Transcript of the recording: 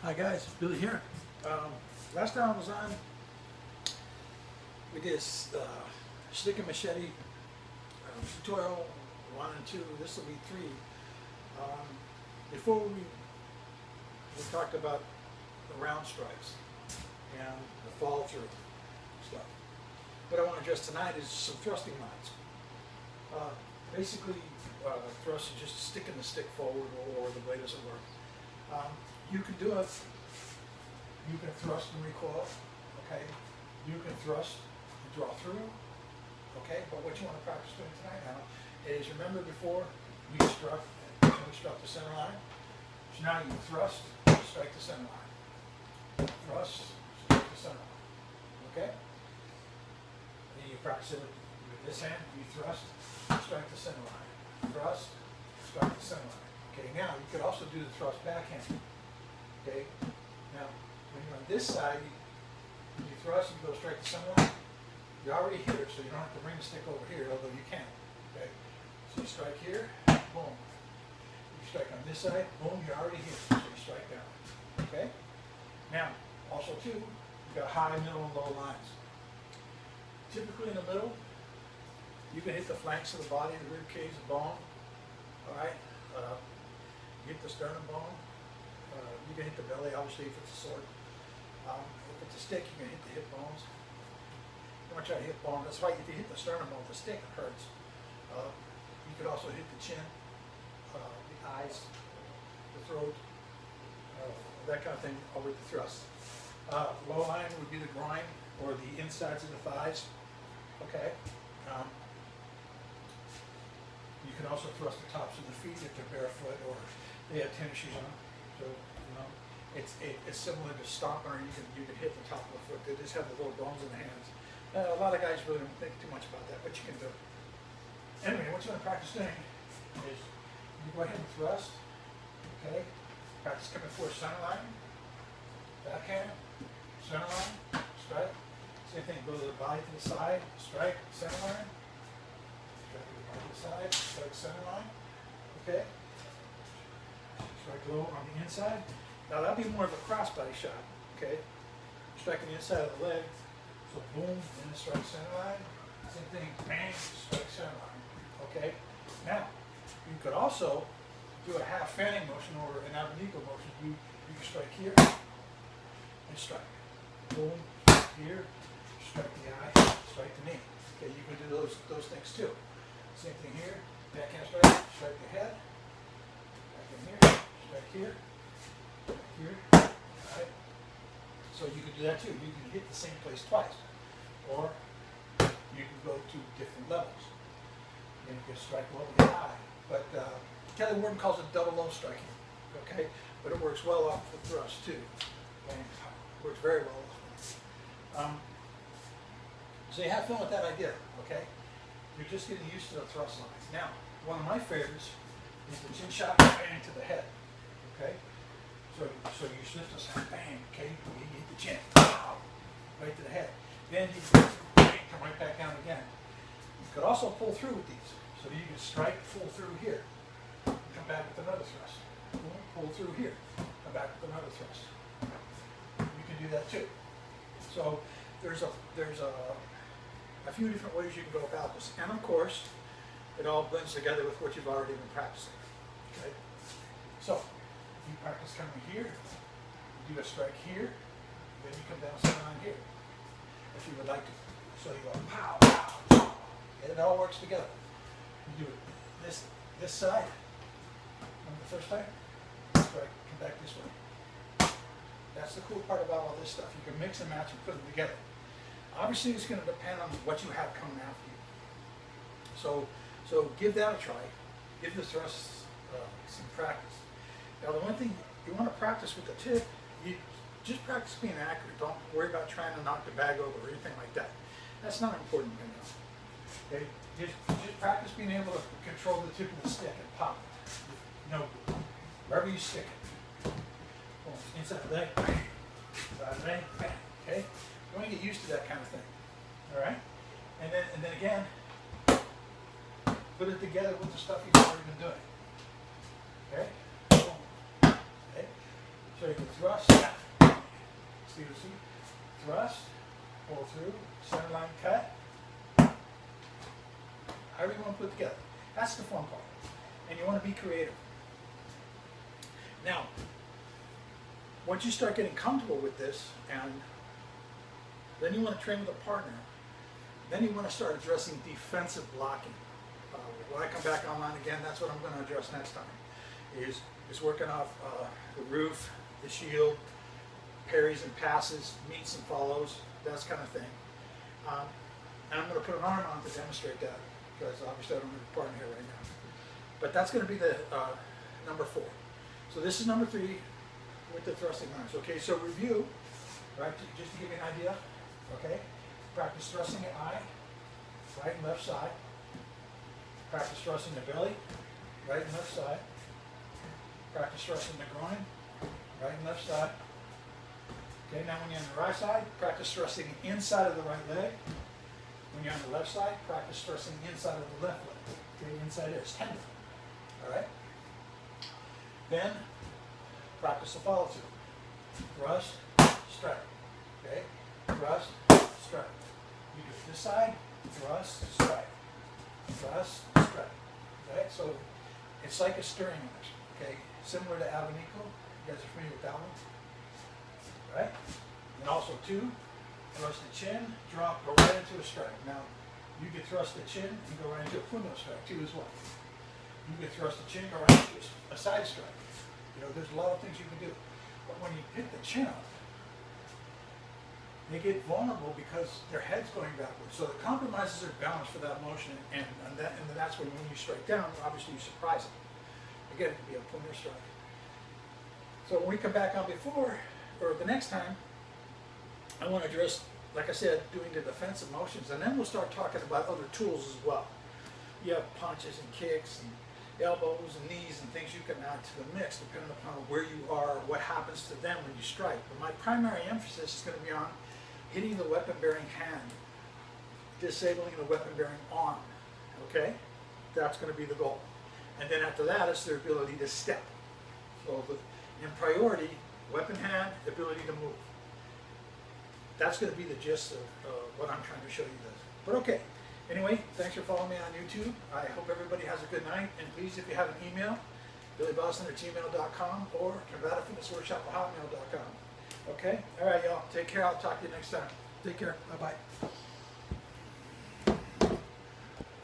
Hi guys, Billy here. Last time I was on, we did stick and machete tutorial 1 and 2. This will be 3. Before we talked about the round strikes and the fall through stuff. What I want to address tonight is some thrusting lines. Basically, thrust is just sticking the stick forward or the blade doesn't work. You can do it. You can thrust and recoil, okay? You can thrust and draw through, okay? But what you want to practice doing tonight now is, remember before we struck the center line? So now you thrust, strike the center line. Thrust, strike the center line, okay? And then you practice it with this hand. You thrust, strike the center line. Thrust, strike the center line. Okay, now you could also do the thrust backhand. Okay, now when you're on this side, when you thrust, you go straight to center line. You're already here, so you don't have to bring the stick over here, although you can. Okay, so you strike here, boom. You strike on this side, boom. You're already here, so you strike down. Okay. Now, also too, you've got high, middle, and low lines. Typically in the middle, you can hit the flanks of the body, the rib cage, the bone. All right. You hit the sternum bone. You can hit the belly, obviously, if it's a sword. If it's a stick, you can hit the hip bones. You want to try to hit bone. That's why if you hit the sternum bone with a stick, it hurts. You could also hit the chin, the eyes, the throat, that kind of thing over the thrust. Low line would be the groin or the insides of the thighs. Okay. You can also thrust the tops of the feet if they're barefoot or they have tennis shoes on. So, you know, it's similar to stomping, or you can hit the top of the foot. They just have the little bones in the hands. A lot of guys really don't think too much about that, but you can do it. Anyway, what you want to practice doing is you go ahead and thrust. Okay, practice coming forward, center line, backhand, center line, strike. Same thing. Go to the body to the side, strike, center line. Strike to the body to the side, strike, center line. Okay. Strike low on the inside. Now that'll be more of a crossbody shot, okay? Striking the inside of the leg, so boom, and then strike center line. Same thing, bang, strike center line, okay? Now, you could also do a half fanning motion or an abanico motion. You can strike here and strike. Boom, here, strike the eye, strike the knee. Okay, you can do those things too. Same thing here, backhand strike, strike the head, back in here. Strike here, alright? So you can do that too. You can hit the same place twice. Or you can go to different levels. And you can strike low and high. But Kelly Warden calls it double low striking. Okay? But it works well off the thrust too. And it works very well. So you have fun with that idea, okay? You're just getting used to the thrust lines. Now, one of my favorites is the chin shot right into the head. Okay, so you lift this hand, bang. Okay, you hit the chin, pow, right to the head. Then you bang, come right back down again. You could also pull through with these, so you can strike, pull through here, come back with another thrust. Pull through here, come back with another thrust. You can do that too. So there's a few different ways you can go about this, and of course, it all blends together with what you've already been practicing. Okay, so. You practice coming here, you do a strike here, then you come down center line here, if you would like to. So you go pow, pow, pow, and it all works together. You do it this side, remember the first time? Strike, come back this way. That's the cool part about all this stuff. You can mix and match and put them together. Obviously, it's going to depend on what you have coming after you. So give that a try. Give the thrusts some practice. Now the one thing you want to practice with the tip, you just practice being accurate. Don't worry about trying to knock the bag over or anything like that. That's not important right now. Okay? Just practice being able to control the tip of the stick and pop it. You know, wherever you stick it. Inside the leg, bang. Inside the leg, bang. Okay? You want to get used to that kind of thing. Alright? And then again, put it together with the stuff you've already been doing. Okay? Okay? So you can thrust, see, thrust, pull through, center line cut, however you want to put it together. That's the fun part. And you want to be creative. Now, once you start getting comfortable with this, and then you want to train with a partner, then you want to start addressing defensive blocking. When I come back online again, that's what I'm going to address next time, is working off the roof, the shield, parries and passes, meets and follows, that kind of thing. And I'm going to put an arm on to demonstrate that, because obviously I don't have a partner here right now. But that's going to be the number 4. So this is number 3 with the thrusting arms. Okay, so review, right, just to give you an idea, okay? Practice thrusting at eye, right and left side. Practice thrusting the belly, right and left side. Practice thrusting the groin, right and left side. Okay, now when you're on the right side, practice thrusting inside of the right leg. When you're on the left side, practice thrusting inside of the left leg. Okay, inside is tender. All right? Then, practice the follow through. Thrust, strike. Okay? Thrust, strike. You do it this side, thrust, strike. Thrust, strike. Okay? So, it's like a stirring motion. Okay? Similar to abanico. You guys are familiar with that one? Right? And also 2, thrust the chin, drop, go right into a strike. Now, you can thrust the chin and go right into a puño strike too as well. You can thrust the chin, go right into a side strike. You know, there's a lot of things you can do. But when you hit the chin up, they get vulnerable because their head's going backwards. So the compromises are balanced for that motion, and that's when you strike down, obviously you surprise them. Again, it could be a puño strike. So when we come back on before, or the next time, I want to address, like I said, doing the defensive motions, and then we'll start talking about other tools as well. You have punches and kicks and elbows and knees and things you can add to the mix depending upon where you are, what happens to them when you strike. But my primary emphasis is going to be on hitting the weapon-bearing hand, disabling the weapon-bearing arm. Okay? That's going to be the goal. And then after that, it's their ability to step. So in priority, weapon hand, ability to move. That's going to be the gist of what I'm trying to show you guys. But okay, anyway, thanks for following me on YouTube. I hope everybody has a good night. And please, if you have an email, billyboston@gmail.com or combativenessworkshop@hotmail.com. Okay? All right, y'all. Take care. I'll talk to you next time. Take care. Bye-bye.